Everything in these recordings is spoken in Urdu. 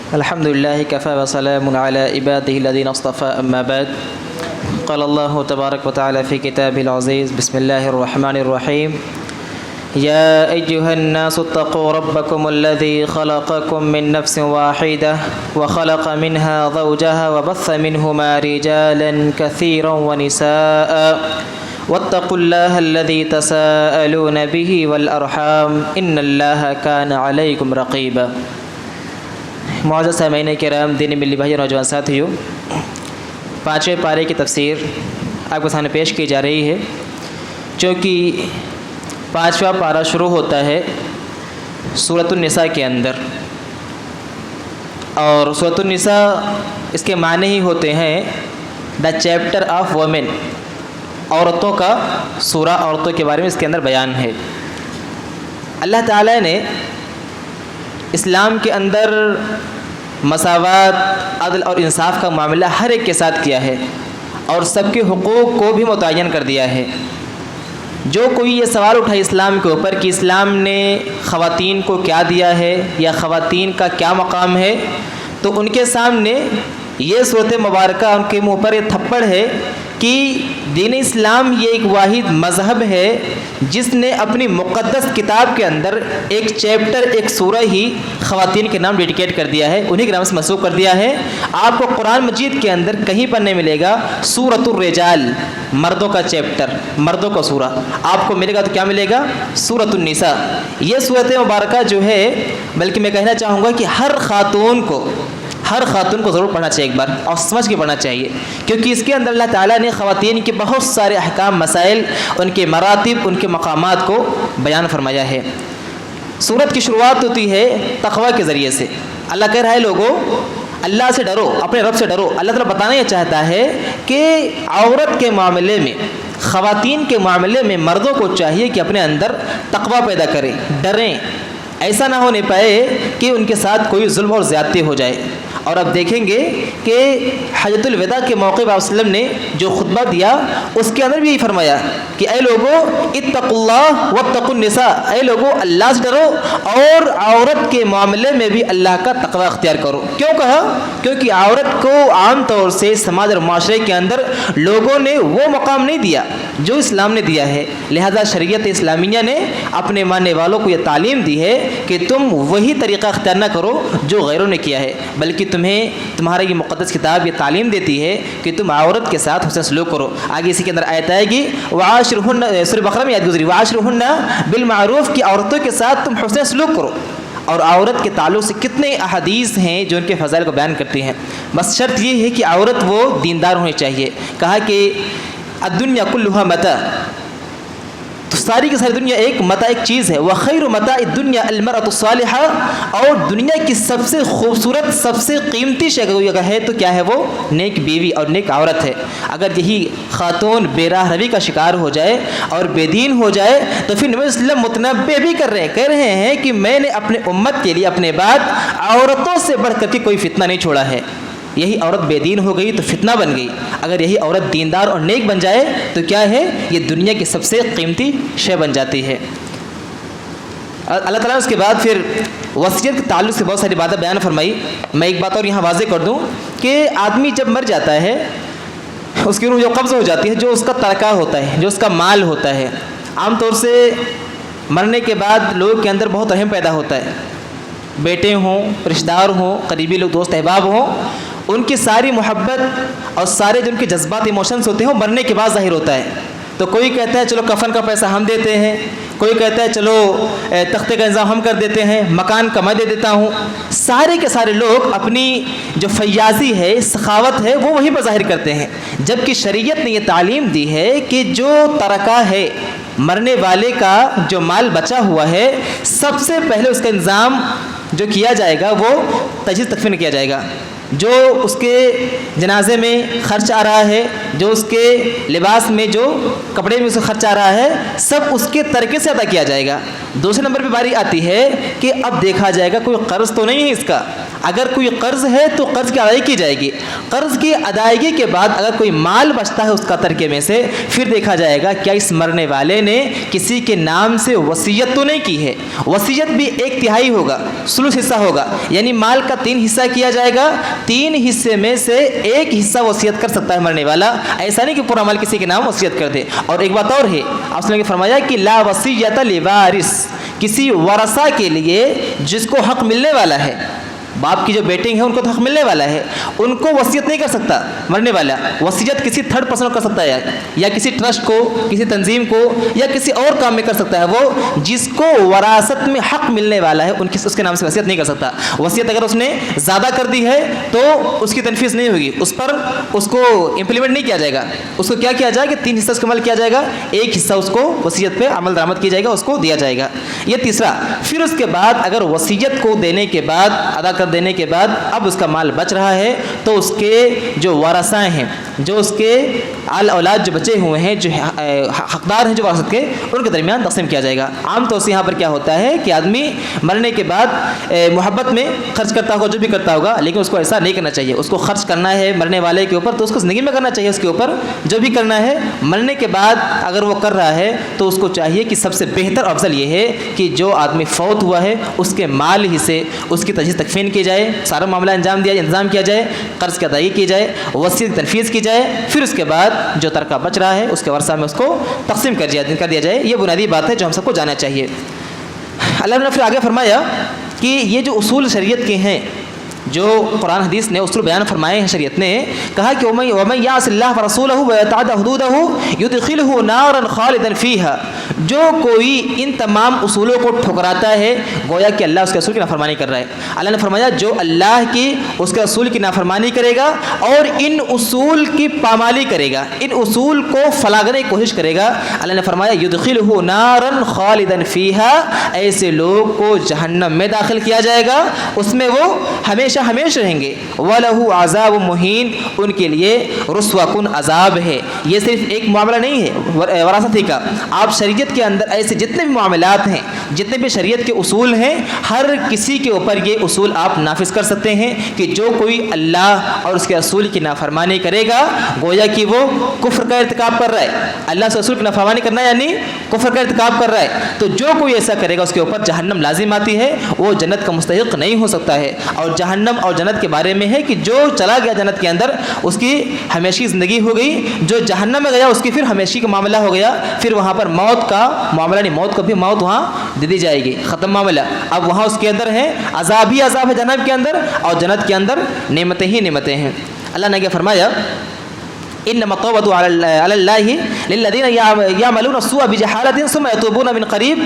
الحمد لله كفى وسلام على عباده الذين اصطفى أما بعد قال الله تبارك وتعالى في كتابه العزيز بسم الله الرحمن الرحيم يا أيها الناس اتقوا ربكم الذي خلقكم من نفس واحدة وخلق منها زوجها وبث منهما رجالا كثيرا ونساء واتقوا الله الذي تساءلون به والأرحام إن الله كان عليكم رقيبا. معزز سامعین کرام، دین ملی بھائی اور نوجوان ساتھیوں، 5ویں پارے کی تفسیر آپ کے سامنے پیش کی جا رہی ہے، چونکہ 5واں پارہ شروع ہوتا ہے سورۃ النساء کے اندر، اور سورۃ النساء اس کے معنی ہی ہوتے ہیں دا چیپٹر آف وومن، عورتوں کا سورہ، عورتوں کے بارے میں اس کے اندر بیان ہے. اللہ تعالیٰ نے اسلام کے اندر مساوات، عدل اور انصاف کا معاملہ ہر ایک کے ساتھ کیا ہے، اور سب کے حقوق کو بھی متعین کر دیا ہے. جو کوئی یہ سوال اٹھائے اسلام کے اوپر کہ اسلام نے خواتین کو کیا دیا ہے یا خواتین کا کیا مقام ہے، تو ان کے سامنے یہ صورت مبارکہ ان کے منہ پر یہ تھپڑ ہے کہ دین اسلام یہ ایک واحد مذہب ہے جس نے اپنی مقدس کتاب کے اندر ایک چیپٹر، ایک سورہ ہی خواتین کے نام ڈیڈیکیٹ کر دیا ہے، انہی کے نام سے منسوب کر دیا ہے. آپ کو قرآن مجید کے اندر کہیں پر نہیں ملے گا سورۃ الرجال، مردوں کا چیپٹر، مردوں کا سورہ. آپ کو ملے گا تو کیا ملے گا؟ سورۃ النساء. یہ صورت مبارکہ جو ہے، بلکہ میں کہنا چاہوں گا کہ ہر خاتون کو ضرور پڑھنا چاہیے، ایک بار اور سمجھ کے پڑھنا چاہیے، کیونکہ اس کے اندر اللہ تعالیٰ نے خواتین کے بہت سارے احکام، مسائل، ان کے مراتب، ان کے مقامات کو بیان فرمایا ہے. سورت کی شروعات ہوتی ہے تقوی کے ذریعے سے. اللہ کہہ رہا ہے لوگوں، اللہ سے ڈرو، اپنے رب سے ڈرو. اللہ تعالیٰ بتانا یہ چاہتا ہے کہ عورت کے معاملے میں، خواتین کے معاملے میں مردوں کو چاہیے کہ اپنے اندر تقوی پیدا کریں، ڈریں. ایسا نہ ہونے پائے کہ ان کے ساتھ کوئی ظلم اور زیادتی ہو جائے. اور اب دیکھیں گے کہ حجۃ الوداع کے موقع پر وسلم نے جو خطبہ دیا اس کے اندر بھی یہی فرمایا کہ اے لوگو اتقوا اللہ واتقوا النساء، اے لوگو اللہ سے ڈرو اور عورت کے معاملے میں بھی اللہ کا تقوی اختیار کرو. کیوں کہا؟ کیونکہ عورت کو عام طور سے سماج اور معاشرے کے اندر لوگوں نے وہ مقام نہیں دیا جو اسلام نے دیا ہے. لہذا شریعت اسلامیہ نے اپنے ماننے والوں کو یہ تعلیم دی ہے کہ تم وہی طریقہ اختیار نہ کرو جو غیروں نے کیا ہے، بلکہ تمہارا یہ مقدس کتاب یہ تعلیم دیتی ہے کہ تم عورت کے ساتھ حسن سلوک کرو. آگے اسی کے اندر آیت آئے گی وعاشرہن، سورہ بقرہ میں آیت گزری، وعاشرہن بالمعروف، کی عورتوں کے ساتھ تم حسن سلوک کرو. اور عورت کے تعلق سے کتنے احادیث ہیں جو ان کے فضائل کو بیان کرتی ہیں. بس شرط یہ ہے کہ عورت وہ دیندار ہونی چاہیے. کہا کہ الدنیا کلھا متاع، تو ساری کی ساری دنیا ایک متاع، ایک چیز ہے. وخیر متاع الدنیا المرأۃ الصالحہ، اور دنیا کی سب سے خوبصورت، سب سے قیمتی شے اگر ہے تو کیا ہے وہ؟ نیک بیوی اور نیک عورت ہے. اگر یہی خاتون بے راہ روی کا شکار ہو جائے اور بے دین ہو جائے تو پھر نبی صلی اللہ علیہ وسلم متنبہ بھی کہہ رہے ہیں کہ میں نے اپنے امت کے لیے اپنے بعد عورتوں سے بڑھ کر کے کوئی فتنہ نہیں چھوڑا ہے. یہی عورت بے دین ہو گئی تو فتنہ بن گئی، اگر یہی عورت دیندار اور نیک بن جائے تو کیا ہے؟ یہ دنیا کی سب سے قیمتی شے بن جاتی ہے. اللہ تعالیٰ نے اس کے بعد پھر وصیت کے تعلق سے بہت ساری باتیں بیان فرمائی. میں ایک بات اور یہاں واضح کر دوں کہ آدمی جب مر جاتا ہے اس کی روح جو قبض ہو جاتی ہے، جو اس کا ترکہ ہوتا ہے، جو اس کا مال ہوتا ہے، عام طور سے مرنے کے بعد لوگوں کے اندر بہت رحم پیدا ہوتا ہے. بیٹے ہوں، رشتہ دار ہوں، قریبی لوگ، دوست احباب ہوں، ان کی ساری محبت اور سارے جو ان کے جذبات، ایموشنس ہوتے ہیں وہ مرنے کے بعد ظاہر ہوتا ہے. تو کوئی کہتا ہے چلو کفن کا پیسہ ہم دیتے ہیں، کوئی کہتا ہے چلو تختے کا انتظام ہم کر دیتے ہیں، مکان کا میں دے دیتا ہوں. سارے کے سارے لوگ اپنی جو فیاضی ہے، سخاوت ہے، وہ وہیں پر ظاہر کرتے ہیں. جبکہ شریعت نے یہ تعلیم دی ہے کہ جو ترکہ ہے، مرنے والے کا جو مال بچا ہوا ہے، سب سے پہلے اس کا انتظام جو کیا جائے گا وہ تجہیز تکفین کیا جائے گا. جو اس کے جنازے میں خرچ آ رہا ہے، جو اس کے لباس میں، جو کپڑے میں اسے خرچ آ رہا ہے، سب اس کے ترکے سے ادا کیا جائے گا. دوسرے نمبر پہ باری آتی ہے کہ اب دیکھا جائے گا کوئی قرض تو نہیں ہے اس کا. اگر کوئی قرض ہے تو قرض کی ادائیگی کی جائے گی. قرض کی ادائیگی کے بعد اگر کوئی مال بچتا ہے اس کا ترکے میں سے, پھر دیکھا جائے گا کیا اس مرنے والے نے کسی کے نام سے وصیت تو نہیں کی ہے. وصیت بھی 1/3 ہوگا, ثلث حصہ ہوگا, یعنی مال کا 3 حصہ کیا جائے گا. 3 حصے میں سے 1 حصہ وصیت کر سکتا ہے مرنے والا. ایسا نہیں کہ پورا مال کسی کے نام وصیت کر دے. اور ایک بات اور ہے, آپ نے فرمایا کہ لا وصیت لوارث, کسی ورثہ کے لیے جس کو حق ملنے والا ہے, باپ کی جو بیٹے ہیں ان کو تو حق ملنے والا ہے, ان کو وصیت نہیں کر سکتا مرنے والا. وصیت کسی تھرڈ پرسن کو کر سکتا ہے, یا کسی ٹرسٹ کو, کسی تنظیم کو, یا کسی اور کام میں کر سکتا ہے. وہ جس کو وراثت میں حق ملنے والا ہے اس کے نام سے وصیت نہیں کر سکتا. وصیت اگر اس نے زیادہ کر دی ہے تو اس کی تنفیذ نہیں ہوگی, اس پر اس کو امپلیمنٹ نہیں کیا جائے گا. اس کو کیا کیا جائے گا, 3 حصہ استعمال کیا جائے گا, 1 حصہ اس کو وصیت پہ عمل درآمد کیا جائے گا, اس کو دیا جائے گا. یہ تیسرا. پھر اس کے بعد اگر وصیت کو دینے کے بعد, ادا کر دینے کے بعد اب اس کا مال بچ رہا ہے, تو اس کے جو وارثاں ہیں, جو اس کے اولاد جو بچے ہوئے ہیں, جو حقدار ہیں جو وراثت کے, ان کے درمیان تقسیم کیا جائے گا. عام طور سے یہاں پر کیا ہوتا ہے کہ آدمی مرنے کے بعد محبت میں خرچ کرتا ہوگا, جو بھی کرتا ہوگا, لیکن اس کو ایسا نہیں کرنا چاہیے. اس کو خرچ کرنا ہے مرنے والے کے اوپر تو اس کو زندگی میں کرنا چاہیے, اس کے اوپر جو بھی کرنا ہے. مرنے کے بعد اگر وہ کر رہا ہے تو اس کو چاہیے کہ سب سے بہتر افضل یہ ہے کہ جو آدمی فوت ہوا ہے اس کے مال ہی سے اس کی تجہیز تکفین کی جائے, سارا معاملہ انتظام کیا جائے, قرض کی ادائیگی کی جائے, وصیت کی تنفیذ کی جائے. پھر اس کے بعد جو ترکہ بچ رہا ہے اس کے ورثہ میں اس کو تقسیم کر دیا جائے. یہ بنیادی بات ہے جو ہم سب کو جاننا چاہیے. اللہ نے پھر آگے فرمایا کہ یہ جو اصول شریعت کے ہیں, جو قرآن حدیث نے اصول بیان فرمائے ہیں, شریعت نے کہا کہ وَمَن يَعْصِ اللَّهَ وَرَسُولَهُ وَيَتَعَدَّ حُدُودَهُ يُدْخِلْهُ نَارًا خَالِدًا فِيهَا. جو کوئی ان تمام اصولوں کو ٹھکراتا ہے گویا کہ اللہ اس کے رسول کی نافرمانی کر رہا ہے. اللہ نے فرمایا جو اللہ کی, اس کے رسول کی نافرمانی کرے گا اور ان اصول کی پامالی کرے گا, ان اصول کو فلاگنے کی کوشش کرے گا, اللہ نے فرمایا يُدْخِلْهُ نَارًا خَالِدًا فِيهَا, ایسے لوگ کو جہنم میں داخل کیا جائے گا, اس میں وہ ہمیشہ رہیں گے. وَلَهُ عَذَابٌ مُهِينٌ, ان کے لیے رسوا کن عذاب ہے. یہ صرف ایک معاملہ نہیں ہے وراثتی کا. آپ شریعت کے اندر ایسے جتنے بھی معاملات ہیں, جتنے بھی شریعت کے اصول ہیں, ہر کسی کے اوپر یہ اصول آپ نافذ کر سکتے ہیں کہ جو کوئی اللہ اور اس کے رسول کی نافرمانی کرے گا گویا کہ وہ کفر کا ارتکاب کر رہا ہے. اللہ سے رسول کی نافرمانی کرنا یعنی کفر کا ارتکاب کر رہا ہے. تو جو کوئی ایسا کرے گا اس کے اوپر جہنم لازم آتی ہے, وہ جنت کا مستحق نہیں ہو سکتا ہے. اور جہنم اور جنت کے بارے میں ہے کہ جو چلا گیا جنت کے اندر اس کی ہمیشہ زندگی ہو گئی, جو جہنم میں گیا اس کی پھر ہمیشہ کا معاملہ ہو گیا. پھر وہاں پر موت کا معاملہ نہیں, موت کو بھی موت وہاں دے دی جائے گی, ختم معاملہ. اب وہاں اس کے اندر ہے عذاب ہی عذاب ہے جہنم کے اندر, اور جنت کے اندر نعمتیں ہی نعمتیں ہیں. اللہ نے کیا فرمایا, انما التوبة على الله للذين يعملون السوء بجهالة ثم يتوبون من قريب.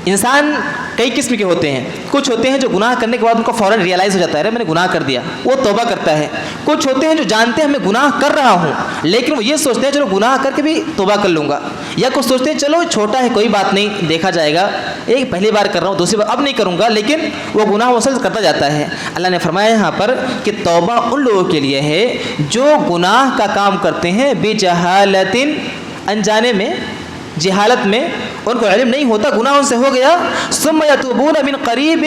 انسان کئی قسم کے ہوتے ہیں. کچھ ہوتے ہیں جو گناہ کرنے کے بعد ان کو فوراً ریئلائز ہو جاتا ہے میں نے گناہ کر دیا, وہ توبہ کرتا ہے. کچھ ہوتے ہیں جو جانتے ہیں میں گناہ کر رہا ہوں لیکن وہ یہ سوچتے ہیں چلو گناہ کر کے بھی توبہ کر لوں گا, یا کچھ سوچتے ہیں چلو چھوٹا ہے کوئی بات نہیں دیکھا جائے گا, ایک پہلی بار کر رہا ہوں دوسری بار اب نہیں کروں گا, لیکن وہ گناہ مسلسل کرتا جاتا ہے. اللہ نے فرمایا یہاں پر کہ توبہ ان لوگوں کے لیے ہے جو گناہ کا کام کرتے ہیں بجہالۃ, انجانے میں, جہالت میں, ان کو علم نہیں ہوتا, گناہ ان سے ہو گیا. ثم یتوبون من قریب,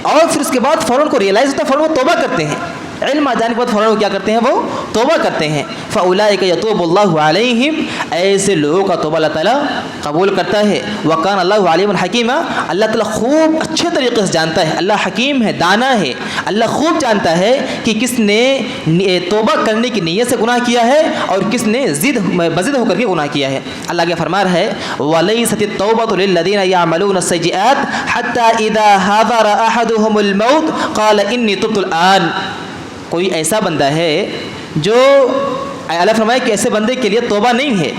اور پھر اس کے بعد فوراً کو ریئلائز ہوتا ہے, فوراً وہ توبہ کرتے ہیں. علم آ جانے کے بعد فوراً وہ کیا کرتے ہیں, وہ توبہ کرتے ہیں. فاولئک یتوب اللہ علیہم, ایسے لوگوں کا توبہ اللہ تعالیٰ قبول کرتا ہے. وکان اللہ علیم حکیما, اللہ تعالیٰ خوب اچھے طریقے سے جانتا ہے, اللہ حکیم ہے, دانا ہے, اللہ خوب جانتا ہے کہ کس نے توبہ کرنے کی نیت سے گناہ کیا ہے اور کس نے بضد ہو کر کے گناہ کیا ہے. اللہ کے فرما رہا ہے وَلَيْسَتِ التَّوْبَةُ لِلَّذِينَ يَعْمَلُونَ السَّيِّئَاتِ حَتَّى إِذَا حَضَرَ أَحَدُهُمُ الْمَوْتُ قَالَ إِنِّي تُبْتُ الْآنَ. کوئی ایسا بندہ ہے جو, اللہ فرمائے کہ ایسے بندے کے لیے توبہ نہیں ہے,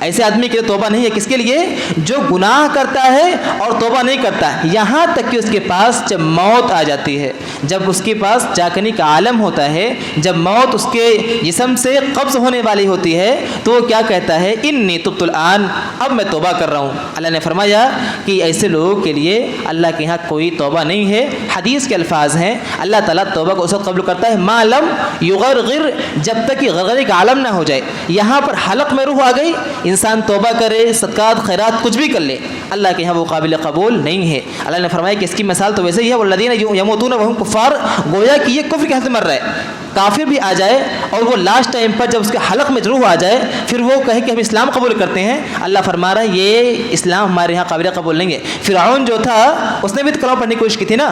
ایسے آدمی کے لیے توبہ نہیں ہے. کس کے لیے, جو گناہ کرتا ہے اور توبہ نہیں کرتا, یہاں تک کہ اس کے پاس جب موت آ جاتی ہے, جب اس کے پاس جاکنی کا عالم ہوتا ہے, جب موت اس کے جسم سے قبض ہونے والی ہوتی ہے, تو وہ کیا کہتا ہے, انی تبت الآن, اب میں توبہ کر رہا ہوں. اللہ نے فرمایا کہ ایسے لوگوں کے لیے اللہ کے یہاں کوئی توبہ نہیں ہے. حدیث کے الفاظ ہیں اللہ تعالیٰ توبہ کو اس وقت قبول کرتا ہے ما لم یغرغر, جب تک کہ غرغرے کا عالم نہ ہو جائے. یہاں پر حلق میں روح آ گئی, انسان توبہ کرے، صدقات خیرات کچھ بھی کر لے، اللہ کے یہاں وہ قابل قبول نہیں ہے۔ اللہ نے فرمایا کہ اس کی مثال تو ویسے ہی ہے، والذین یموتون وہم کفار، گویا کہ یہ کفر کے حالت میں مر رہا ہے۔ کافر بھی آ جائے اور وہ لاسٹ ٹائم پر جب اس کے حلق میں روح آ جائے پھر وہ کہے کہ ہم اسلام قبول کرتے ہیں، اللہ فرما رہا ہے یہ اسلام ہمارے یہاں قابل قبول نہیں ہے۔ فرعون جو تھا اس نے بھی تو کلمہ پڑھنے کی کوشش کی تھی نا،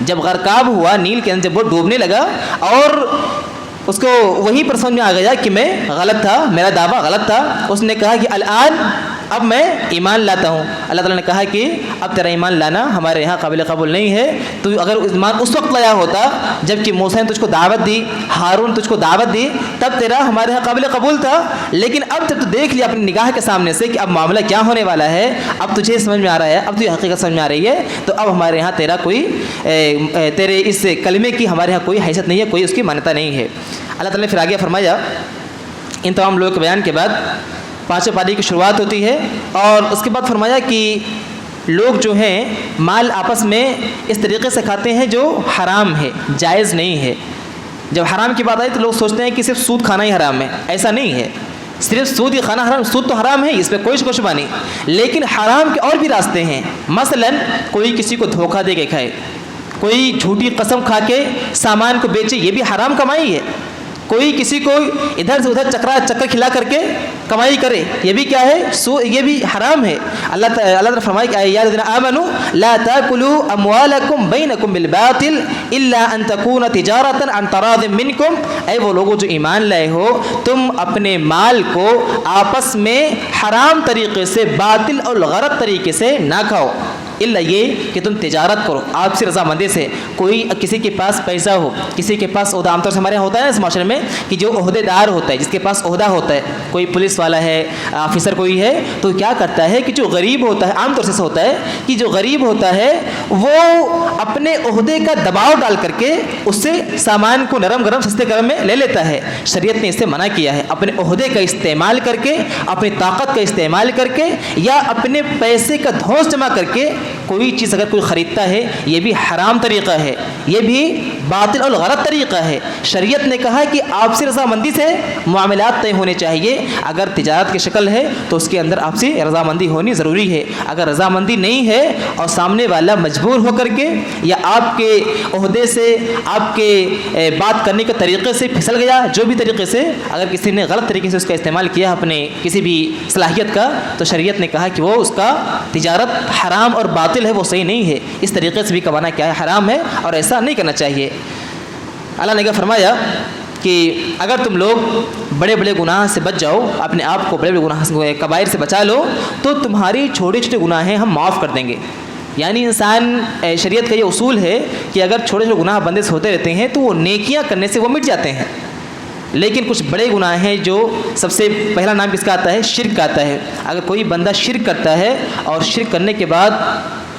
جب غرقاب ہوا نیل کے اندر، جب وہ ڈوبنے لگا اور اس کو وہیں پر سمجھ میں آ گیا کہ میں غلط تھا، میرا دعویٰ غلط تھا، اس نے کہا کہ الآن اب میں ایمان لاتا ہوں۔ اللہ تعالیٰ نے کہا کہ اب تیرا ایمان لانا ہمارے یہاں قابل قبول نہیں ہے، تو اگر ایمان اس وقت لایا ہوتا جب کہ موسیٰ نے تجھ کو دعوت دی، ہارون تجھ کو دعوت دی، تب تیرا ہمارے یہاں قابل قبول تھا، لیکن اب جب تو دیکھ لیا اپنی نگاہ کے سامنے سے کہ اب معاملہ کیا ہونے والا ہے، اب تجھے سمجھ میں آ رہا ہے، اب تجھے حقیقت سمجھ میں آ رہی ہے، تو اب ہمارے یہاں تیرا کوئی تیرے اس کلمے کی ہمارے یہاں کوئی حیثیت نہیں ہے، کوئی اس کی مانتا نہیں ہے۔ اللہ تعالیٰ نے پھر آگے فرمایا، ان تمام لوگوں کے بیان کے بعد پانچویں پاری کی شروعات ہوتی ہے، اور اس کے بعد فرمایا کہ لوگ جو ہیں مال آپس میں اس طریقے سے کھاتے ہیں جو حرام ہے، جائز نہیں ہے۔ جب حرام کی بات آئی تو لوگ سوچتے ہیں کہ صرف سود کھانا ہی حرام ہے، ایسا نہیں ہے، صرف سود ہی کھانا حرام، سود تو حرام ہے، اس پہ کوئی شبہ نہیں، لیکن حرام کے اور بھی راستے ہیں۔ مثلا کوئی کسی کو دھوکہ دے کے کھائے، کوئی جھوٹی قسم کھا کے سامان کو بیچے، یہ بھی حرام کمائی ہے۔ کوئی کسی کو ادھر سے ادھر چکر کھلا کر کے کمائی کرے، یہ بھی کیا ہے، یہ بھی حرام ہے۔ اللہ تعالیٰ فرمائے کہ یا الذین آمنوا لا تاکلوا اموالکم بینکم بالباطل الا ان تکون تجارۃ عن تراض منکم، اے وہ لوگوں جو ایمان لائے ہو، تم اپنے مال کو آپس میں حرام طریقے سے، باطل اور غلط طریقے سے نہ کھاؤ، الا یہ کہ تم تجارت کرو آپ سے رضامندی سے۔ کوئی کسی کے پاس پیسہ ہو، کسی کے پاس عہدہ، عام طور سے ہمارے یہاں ہوتا ہے نا اس معاشرے میں کہ جو عہدے دار ہوتا ہے، جس کے پاس عہدہ ہوتا ہے، کوئی پولیس والا ہے، آفیسر کوئی ہے، تو کیا کرتا ہے کہ جو غریب ہوتا ہے، عام طور سے ہوتا ہے کہ جو غریب ہوتا ہے وہ اپنے عہدے کا دباؤ ڈال کر کے اس سے سامان کو نرم گرم سستے گرم میں لے لیتا ہے۔ شریعت نے اس سے منع کیا ہے، اپنے عہدے کا استعمال کر کے، اپنی طاقت کا استعمال کر کے، یا اپنے پیسے کا دھونس جمع کر کے کوئی چیز اگر کوئی خریدتا ہے، یہ بھی حرام طریقہ ہے، یہ بھی باطل اور غلط طریقہ ہے۔ شریعت نے کہا کہ آپسی رضامندی سے معاملات طے ہونے چاہیے۔ اگر تجارت کی شکل ہے تو اس کے اندر آپسی رضامندی ہونی ضروری ہے۔ اگر رضامندی نہیں ہے اور سامنے والا مجبور ہو کر کے یا آپ کے عہدے سے، آپ کے بات کرنے کے طریقے سے پھسل گیا، جو بھی طریقے سے اگر کسی نے غلط طریقے سے اس کا استعمال کیا اپنے کسی بھی صلاحیت کا، تو شریعت نے کہا کہ وہ اس کا تجارت حرام اور باطل ہے، وہ صحیح نہیں ہے، اس طریقے سے بھی کمانا کیا ہے، حرام ہے، اور ایسا نہیں کرنا چاہیے۔ اللہ نے کیا فرمایا کہ اگر تم لوگ بڑے بڑے گناہ سے بچ جاؤ، اپنے آپ کو بڑے بڑے گناہ کبائر سے بچا لو، تو تمہاری چھوٹے چھوٹے گناہیں ہم معاف کر دیں گے۔ یعنی انسان، شریعت کا یہ اصول ہے کہ اگر چھوٹے چھوٹے گناہ بندے سے ہوتے رہتے ہیں تو وہ نیکیاں کرنے سے وہ مٹ جاتے ہیں، لیکن کچھ بڑے گناہ ہیں جو سب سے پہلا نام کس کا آتا ہے، شرک کا آتا ہے۔ اگر کوئی بندہ شرک کرتا ہے اور شرک کرنے کے بعد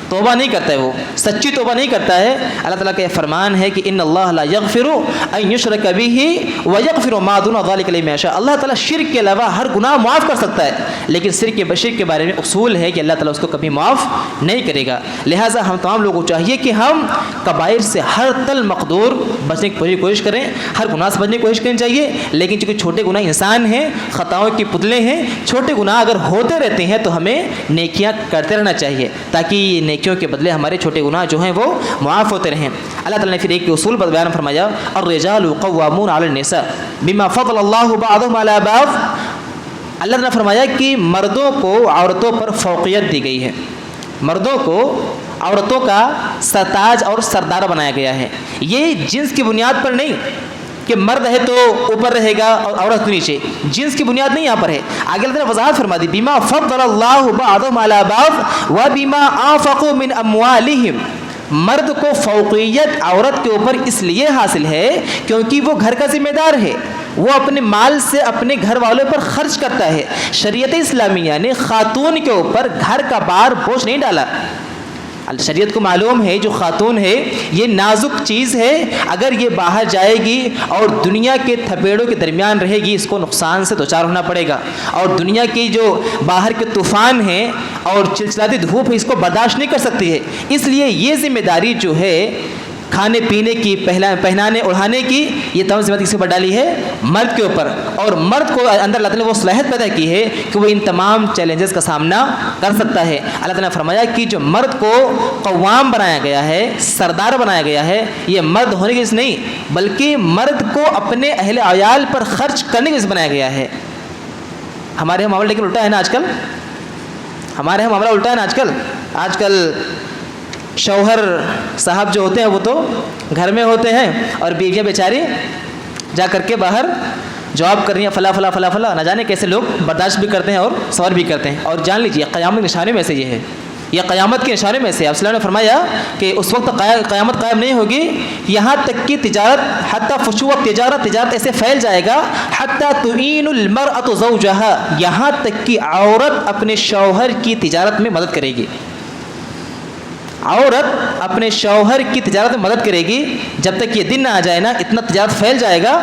توبہ نہیں کرتا ہے، وہ سچی توبہ نہیں کرتا ہے، اللہ تعالیٰ کا یہ فرمان ہے کہ ان اللہ لا یغفر ان یشرک بہ ویغفر ما دون ذلک لمن یشاء۔ اللہ تعالیٰ شرک کے علاوہ ہر گناہ معاف کر سکتا ہے، لیکن شرک کے بارے میں اصول ہے کہ اللہ تعالیٰ اس کو کبھی معاف نہیں کرے گا۔ لہٰذا ہم تمام لوگوں کو چاہیے کہ ہم کبائر سے ہر تل مقدور بچنے کی پوری کوشش کریں، ہر گناہ سے بچنے کی کوشش کرنی چاہیے، لیکن چونکہ چھوٹے گناہ انسان ہیں، خطاؤں کی پتلے ہیں، چھوٹے گناہ اگر ہوتے رہتے ہیں تو ہمیں نیکیاں کرتے رہنا چاہیے تاکہ نیکیوں کے بدلے ہمارے چھوٹے گناہ جو ہیں وہ معاف ہوتے رہیں۔ اللہ تعالیٰ نے پھر ایک اصول بیان فرمایا، الرجال قوامون علی النساء بما فضل اللہ بعضهم علی بعض۔ اللہ نے فرمایا کہ مردوں کو عورتوں پر فوقیت دی گئی ہے، مردوں کو عورتوں کا سرتاج اور سردار بنایا گیا ہے۔ یہ جنس کی بنیاد پر نہیں کہ مرد ہے تو اوپر رہے گا اور عورت نیچے، جنس کی بنیاد نہیں یہاں پر ہے۔ آگے اللہ نے وضاحت فرما دی، بما فضل اللہ بعضهم علی بعض وبما انفقوا من اموالهم۔ مرد کو فوقیت عورت کے اوپر اس لیے حاصل ہے کیونکہ وہ گھر کا ذمہ دار ہے، وہ اپنے مال سے اپنے گھر والوں پر خرچ کرتا ہے۔ شریعت اسلامیہ نے خاتون کے اوپر گھر کا بار بوجھ نہیں ڈالا۔ شریعت کو معلوم ہے جو خاتون ہے یہ نازک چیز ہے، اگر یہ باہر جائے گی اور دنیا کے تھپیڑوں کے درمیان رہے گی، اس کو نقصان سے دوچار ہونا پڑے گا، اور دنیا کی جو باہر کے طوفان ہیں اور چلچلاتی دھوپ ہے اس کو برداشت نہیں کر سکتی ہے۔ اس لیے یہ ذمہ داری جو ہے کھانے پینے کی، پہنانے اڑھانے کی، یہ تمام ذمہ داری کس کے اوپر ڈالی ہے؟ مرد کے اوپر. اور مرد کو اندر اللہ تعالیٰ نے وہ صلاحیت پیدا کی ہے کہ وہ ان تمام چیلنجز کا سامنا کر سکتا ہے. اللہ تعالیٰ نے فرمایا کہ جو مرد کو قوام بنایا گیا ہے، سردار بنایا گیا ہے، یہ مرد ہونے کی وجہ سے نہیں بلکہ مرد کو اپنے اہل عیال پر خرچ کرنے کی وجہ سے بنایا گیا ہے. ہمارے یہاں معاملہ لیکن الٹا ہے نا آج کل. ہمارے یہاں معاملہ الٹا ہے نا آج کل شوہر صاحب جو ہوتے ہیں وہ تو گھر میں ہوتے ہیں اور بیویاں بیچاری جا کر کے باہر جاب کر رہی ہیں، فلاں فلاں فلاں فلاں، نہ جانے کیسے لوگ برداشت بھی کرتے ہیں اور صبر بھی کرتے ہیں. اور جان لیجیے قیامت کے نشانے میں سے یہ ہے، یہ قیامت کے اشارے میں سے. آپ صلی اللہ نے فرمایا کہ اس وقت قیامت قائم نہیں ہوگی یہاں تک کہ تجارت حتیٰ فشو تجارت ایسے پھیل جائے گا حتیٰ تعین المرأة زوجها، یہاں تک کہ عورت اپنے شوہر کی تجارت میں مدد کرے گی. عورت اپنے شوہر کی تجارت میں مدد کرے گی. جب تک یہ دن نہ آ جائے نا، اتنا تجارت پھیل جائے گا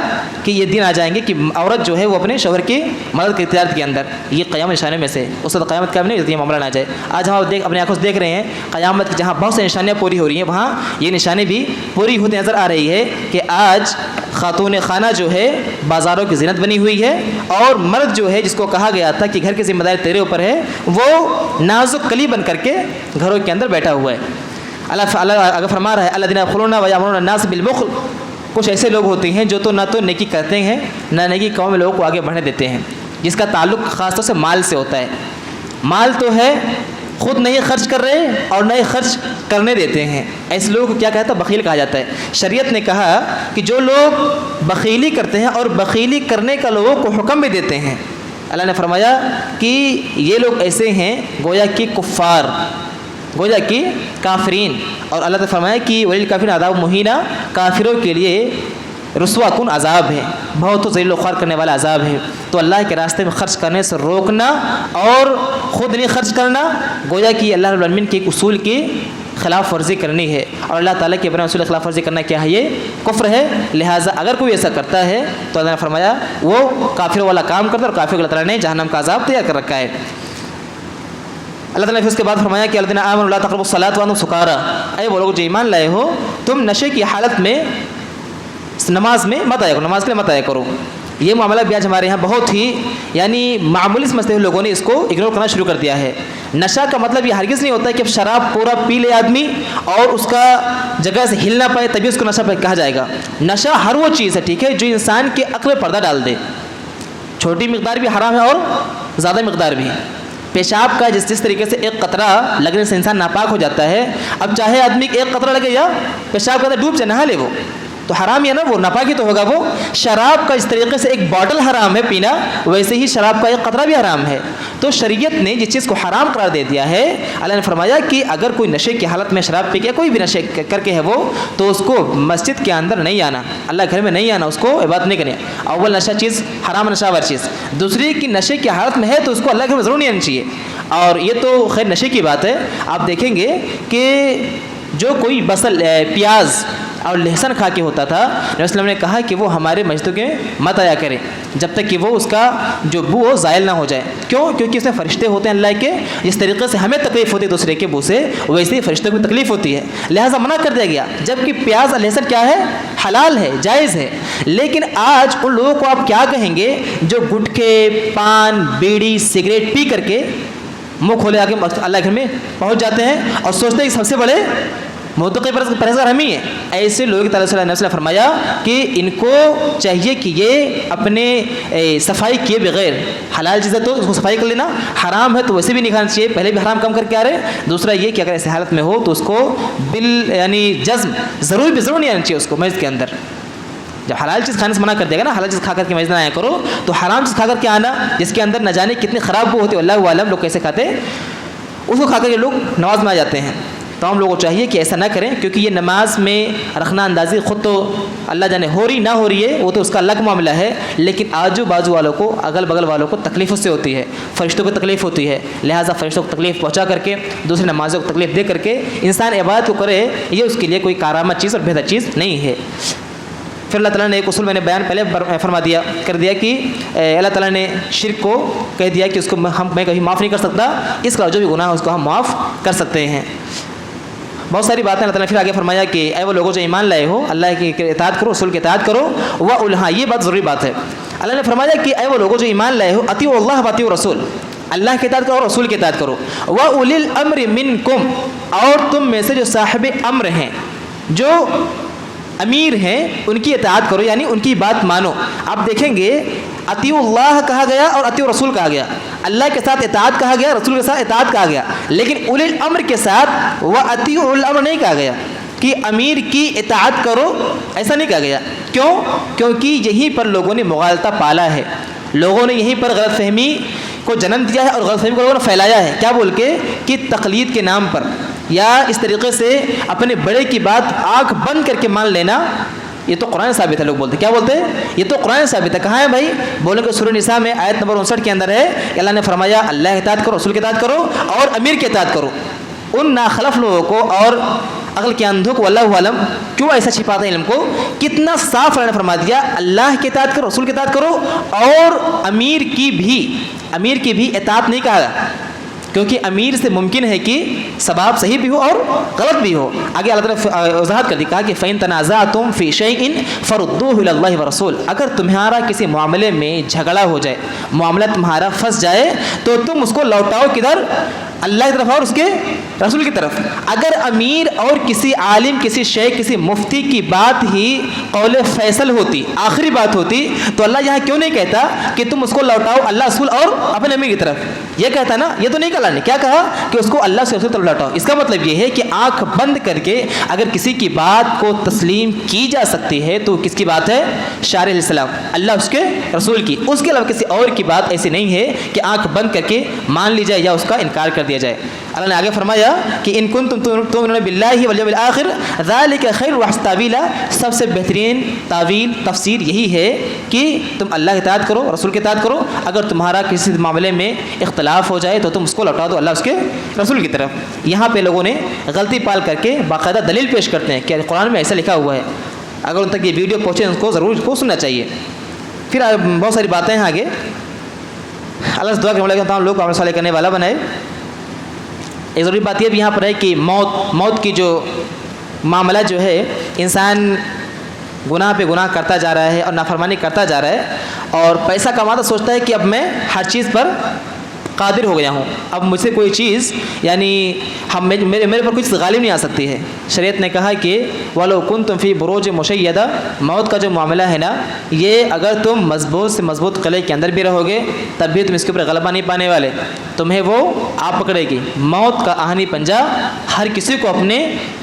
کہ یہ دن آ جائیں گے کہ عورت جو ہے وہ اپنے شوہر کی مدد کی تجارت کے اندر. یہ قیامت نشانے میں سے. اس وقت قیامت قائم نہیں ہوتی ہے، معاملہ نہ آ جائے. آج ہم اپنے آنکھوں سے دیکھ رہے ہیں قیامت کی جہاں بہت سی نشانیاں پوری ہو رہی ہیں، وہاں یہ نشانی بھی پوری ہوتی نظر آ رہی ہے کہ آج خاتون خانہ جو ہے بازاروں کی زینت بنی ہوئی ہے، اور مرد جو ہے جس کو کہا گیا تھا کہ گھر کی ذمہ داری تیرے اوپر ہے، وہ نازک کلی بن کر کے گھروں کے اندر بیٹھا ہوا ہے. اللہ اگر فرما رہا ہے الذین یبخلون ویأمرون الناس بالبخل، کچھ ایسے لوگ ہوتے ہیں جو تو نہ تو نیکی کرتے ہیں نہ نیکی قوم میں لوگوں کو آگے بڑھنے دیتے ہیں، جس کا تعلق خاص طور سے مال سے ہوتا ہے. مال تو ہے خود نہیں خرچ کر رہے اور نہ ہی خرچ کرنے دیتے ہیں. ایسے لوگوں کو کیا کہتا ہے؟ بخیل کہا جاتا ہے. شریعت نے کہا کہ جو لوگ بخیلی کرتے ہیں اور بخیلی کرنے کا لوگوں کو حکم بھی دیتے ہیں، اللہ نے فرمایا کہ یہ لوگ ایسے ہیں گویا کہ کفار، گویا کہ کافرین. اور اللہ تعالیٰ فرمایا کہ وللکافرین عذاب مہینہ، کافروں کے لیے رسوا کن عذاب ہے، بہت ذلیل و خوار کرنے والا عذاب ہے. تو اللہ کے راستے میں خرچ کرنے سے روکنا اور خود نہیں خرچ کرنا گویا کہ اللہ رب العالمین کے ایک اصول کی خلاف ورزی کرنی ہے. اور اللہ تعالیٰ کے بنا اصول کی خلاف ورزی کرنا کیا ہے؟ یہ کفر ہے. لہٰذا اگر کوئی ایسا کرتا ہے تو اللہ نے فرمایا وہ کافروں والا کام کرتا ہے، اور کافروں کو اللہ تعالیٰ نے جہنم کا عذاب تیار کر رکھا ہے. اللہ تعالیٰ نے پھر اس کے بعد فرمایا کہ الذین آمنوا لا تقربوا الصلاۃ وانتم سکارا، اے وہ لوگ جو ایمان لائے ہو تم نشے کی حالت میں نماز میں مت آیا کرو، نماز کے لیے مت آیا کرو. یہ معاملہ بھی آج ہمارے یہاں بہت ہی یعنی معمولی سمجھتے ہوئے لوگوں نے اس کو اگنور کرنا شروع کر دیا ہے. نشہ کا مطلب یہ ہرگز نہیں ہوتا ہے کہ اب شراب پورا پی لے آدمی اور اس کا جگہ سے ہل نہ پائے تبھی اس کو نشہ کہا جائے گا. نشہ ہر وہ چیز ہے، ٹھیک ہے، جو انسان کے عقل میں پردہ ڈال دے. چھوٹی مقدار بھی حرام ہے اور زیادہ مقدار بھی. پیشاب کا جس طریقے سے ایک قطرہ لگنے سے انسان ناپاک ہو جاتا ہے، اب چاہے آدمی ایک قطرہ لگے یا پیشاب کا ڈوب جائے نہا لے وہ تو حرام ہی ہے نا، وہ ناپاک ہی تو ہوگا. وہ شراب کا اس طریقے سے ایک باٹل حرام ہے پینا، ویسے ہی شراب کا ایک قطرہ بھی حرام ہے. تو شریعت نے جس چیز کو حرام قرار دے دیا ہے، اللہ نے فرمایا کہ اگر کوئی نشے کی حالت میں شراب پی کے کوئی بھی نشے کر کے ہے وہ، تو اس کو مسجد کے اندر نہیں آنا، اللہ گھر میں نہیں آنا، اس کو عبادت نہیں کرنی. اول نشہ چیز حرام نشہ ور چیز، دوسری کی نشے کی حالت میں ہے تو اس کو اللہ گھر میں ضرور نہیں آنا چاہیے. اور یہ تو خیر نشے کی بات ہے. آپ دیکھیں گے کہ جو کوئی بصل پیاز اور لہسن کھا کے ہوتا تھا، نبی صلی اللہ علیہ وسلم نے کہا کہ وہ ہمارے مسجدوں کے مت آیا کرے جب تک کہ وہ اس کا جو بو ہو زائل نہ ہو جائے. کیوں؟ کیونکہ اس میں فرشتے ہوتے ہیں اللہ کے، جس طریقے سے ہمیں تکلیف ہوتی ہے دوسرے کے بو سے، ویسے ہی فرشتوں کو تکلیف ہوتی ہے، لہٰذا منع کر دیا گیا. جبکہ پیاز اور لہسن کیا ہے؟ حلال ہے، جائز ہے. لیکن آج ان لوگوں کو آپ کیا کہیں گے جو گٹکے، پان، بیڑی، سگریٹ پی کر کے منہ کھولے آ کے اللہ گھر میں پہنچ جاتے ہیں اور سوچتے ہیں کہ سب سے بڑے متقی پرہیزگار ہم ہی ہیں. ایسے لوگوں کی تعالیٰ صلی اللہ علیہ وسلم نے فرمایا کہ ان کو چاہیے کہ یہ اپنے صفائی کیے بغیر، حلال چیز ہے تو اس کو صفائی کر لینا، حرام ہے تو ویسے بھی نہیں کھانا چاہیے، پہلے بھی حرام کم کر کے آ رہے ہیں. دوسرا یہ کہ اگر ایسے حالت میں ہو تو اس کو یعنی جزم ضرور نہیں آنا چاہیے اس کو مسجد کے اندر. جب حلال چیز کھانے سے منع کر دے گا نا، حلال چیز کھا کر کے مسجد نہ آیا کرو، تو حرام چیز کھا کر کے آنا جس کے اندر نہ جانے کتنی خراب وہ ہوتی ہے، اللہ عالم لوگ کیسے کھاتے، اس کو کھا کر کے لوگ نماز میں آ جاتے ہیں. تو ہم لوگوں کو چاہیے کہ ایسا نہ کریں، کیونکہ یہ نماز میں رکھنا اندازی خود تو اللہ جانے ہو رہی نہ ہو رہی ہے، وہ تو اس کا الگ معاملہ ہے، لیکن آجو بازو والوں کو، اگل بغل والوں کو تکلیف اس سے ہوتی ہے، فرشتوں کو تکلیف ہوتی ہے. لہٰذا فرشتوں کو تکلیف پہنچا کر کے، دوسری نمازوں کو تکلیف دے کر کے انسان عبادت کو کرے، یہ اس کے لیے کوئی کارآمد چیز اور بہتر چیز نہیں ہے. پھر اللہ تعالیٰ نے ایک اصول میں نے بیان پہلے کر دیا کہ اللہ تعالیٰ نے شرک کو کہہ دیا کہ اس کو میں کبھی معاف نہیں کر سکتا، اس کا جو بھی گناہ ہے اس کو ہم معاف کر سکتے ہیں. بہت ساری باتیں اللہ تعالیٰ نے پھر آگے فرمایا کہ اے وہ لوگوں جو ایمان لائے ہو اللہ کی اطاعت کرو، رسول کی اطاعت کرو، ہاں یہ بات ضروری بات ہے۔ اللہ نے فرمایا کہ اے وہ لوگوں جو ایمان لائے ہو اطیعوا اللہ و اطیعوا الرسول، اللہ کی اطاعت کرو اور رسول کی اطاعت کرو، وَأُولِي الْأَمْرِ مِنْكُمْ، اور تم میں سے جو صاحب امر ہیں، جو امیر ہیں، ان کی اطاعت کرو، یعنی ان کی بات مانو۔ آپ دیکھیں گے اطیعوا اللہ کہا گیا اور اطیعوا رسول کہا گیا، اللہ کے ساتھ اطاعت کہا گیا، رسول کے ساتھ اطاعت کہا گیا، لیکن اولی الامر کے ساتھ وَأَطِیعُوا الْأَمْرَ نہیں کہا گیا کہ امیر کی اطاعت کرو، ایسا نہیں کہا گیا۔ کیوں؟ کیونکہ یہیں پر لوگوں نے مغالطہ پالا ہے، لوگوں نے یہیں پر غلط فہمی کو جنم دیا ہے اور غلط فہمی کو لوگوں نے پھیلایا ہے۔ کیا بول کے کہ تقلید کے نام پر یا اس طریقے سے اپنے بڑے کی بات آنکھ بند کر کے مان لینا، یہ تو قرآن ثابت ہے۔ لوگ بولتے کیا بولتے ہیں؟ یہ تو قرآن ثابت ہے۔ کہاں ہے بھائی؟ بولیں کہ سورہ نساء میں آیت نمبر 59 کے اندر ہے کہ اللہ نے فرمایا اللہ کی اطاعت کرو، رسول کی اطاعت کرو اور امیر کی اطاعت کرو۔ ان ناخلف لوگوں کو اور عقل کے اندھوں کو اللہ عالم کیوں ایسا چھپاتے ہیں علم کو، کتنا صاف اللہ نے فرما دیا اللہ کی اطاعت کرو، رسول کی اطاعت کرو اور امیر کی بھی اطاعت نہیں کہا، کیونکہ امیر سے ممکن ہے کہ ثواب صحیح بھی ہو اور غلط بھی ہو۔ آگے اللہ تعالیٰ نے وضاحت کر دی، کہا کہ فَإِن تَنَازَعْتُمْ فِي شَيْءٍ فَرُدُّوهُ إِلَى اللَّهِ وَرَسُولِهِ، اگر تمہارا کسی معاملے میں جھگڑا ہو جائے، معاملہ تمہارا پھنس جائے تو تم اس کو لوٹاؤ کدھر؟ اللہ کی طرف اور اس کے رسول کی طرف۔ اگر امیر اور کسی عالم، کسی شیخ، کسی مفتی کی بات ہی قول فیصل ہوتی، آخری بات ہوتی، تو اللہ یہاں کیوں نہیں کہتا کہ تم اس کو لوٹاؤ اللہ رسول اور اپنے امیر کی طرف؟ یہ کہتا نا، یہ تو نہیں کہا اللہ نے، کیا کہا کہ اس کو اللہ سے رسول طرف لوٹاؤ۔ اس کا مطلب یہ ہے کہ آنکھ بند کر کے اگر کسی کی بات کو تسلیم کی جا سکتی ہے تو کس کی بات ہے؟ شارع علیہ السلام، اللہ اس کے رسول کی۔ اس کے علاوہ کسی اور کی بات ایسی نہیں ہے کہ آنکھ بند کر کے مان لی جائے یا اس کا انکار کر دیا جائے۔ اللہ نے آگے فرمایا کہ ان کنتم تؤمنون باللہ والیوم الآخر ذالک خیر واحسن تاویلا، سب سے بہترین تعویل تفسیر یہی ہے کہ تم اللہ کی اطاعت کرو، رسول کی اطاعت کرو، اگر تمہارا کسی معاملے میں اختلاف ہو جائے تو تم اس کو لوٹا دو اللہ اس کے رسول کی طرف۔ یہاں پہ لوگوں نے غلطی پال کر کے باقاعدہ دلیل پیش کرتے ہیں کہ قرآن میں ایسا لکھا ہوا ہے، اگر ان تک یہ ویڈیو پہنچے ان کو ضرور اس کو سننا چاہیے۔ پھر بہت ساری باتیں ہیں آگے، اللہ سے دعا کرنے والے تمام لوگ کو عمل صالح کرنے والا بنائے۔ ایک ضروری بات یہ بھی یہاں پر ہے کہ موت کی جو معاملہ جو ہے، انسان گناہ پہ گناہ کرتا جا رہا ہے اور نافرمانی کرتا جا رہا ہے اور پیسہ کماتا سوچتا ہے کہ اب میں ہر چیز پر قادر ہو گیا ہوں، اب مجھ سے کوئی چیز یعنی میرے پر کچھ غالب نہیں آ سکتی ہے۔ شریعت نے کہا کہ وَلَوْ كُنْتُمْ فِي بُرُوجٍ مُشَيَّدَةٍ، موت کا جو معاملہ ہے نا، یہ اگر تم مضبوط سے مضبوط قلعے کے اندر بھی رہو گے تب بھی تم اس کے اوپر غلبہ نہیں پانے والے، تمہیں وہ آپ پکڑے گی۔ موت کا آہنی پنجہ ہر کسی کو اپنے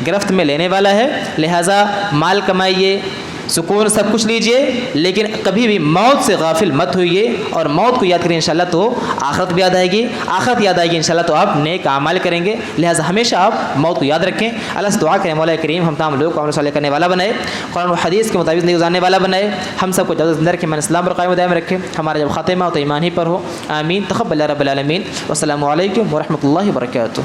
گرفت میں لینے والا ہے، لہٰذا مال کمائیے، سکون سب کچھ لیجئے، لیکن کبھی بھی موت سے غافل مت ہوئیے اور موت کو یاد کریں انشاءاللہ تو آخرت بھی یاد آئے گی، آخرت یاد آئے گی انشاءاللہ تو آپ نیک اعمال کریں گے، لہٰذا ہمیشہ آپ موت کو یاد رکھیں۔ اللہ سے دعا کریں مولا کریم ہم تمام لوگ کو عمل صالح کرنے والا بنائے، قرآن و حدیث کے مطابق زندگی گزارنے والا بنائے، ہم سب کو جلد زندہ رکھے، من اسلام پر قائم و دائم رکھے، ہمارا جب خاتمہ ہو تو ایمان ہی پر ہو، آمین۔ تقبل رب العالمین، والسلام علیکم ورحمۃ اللہ وبرکاتہ۔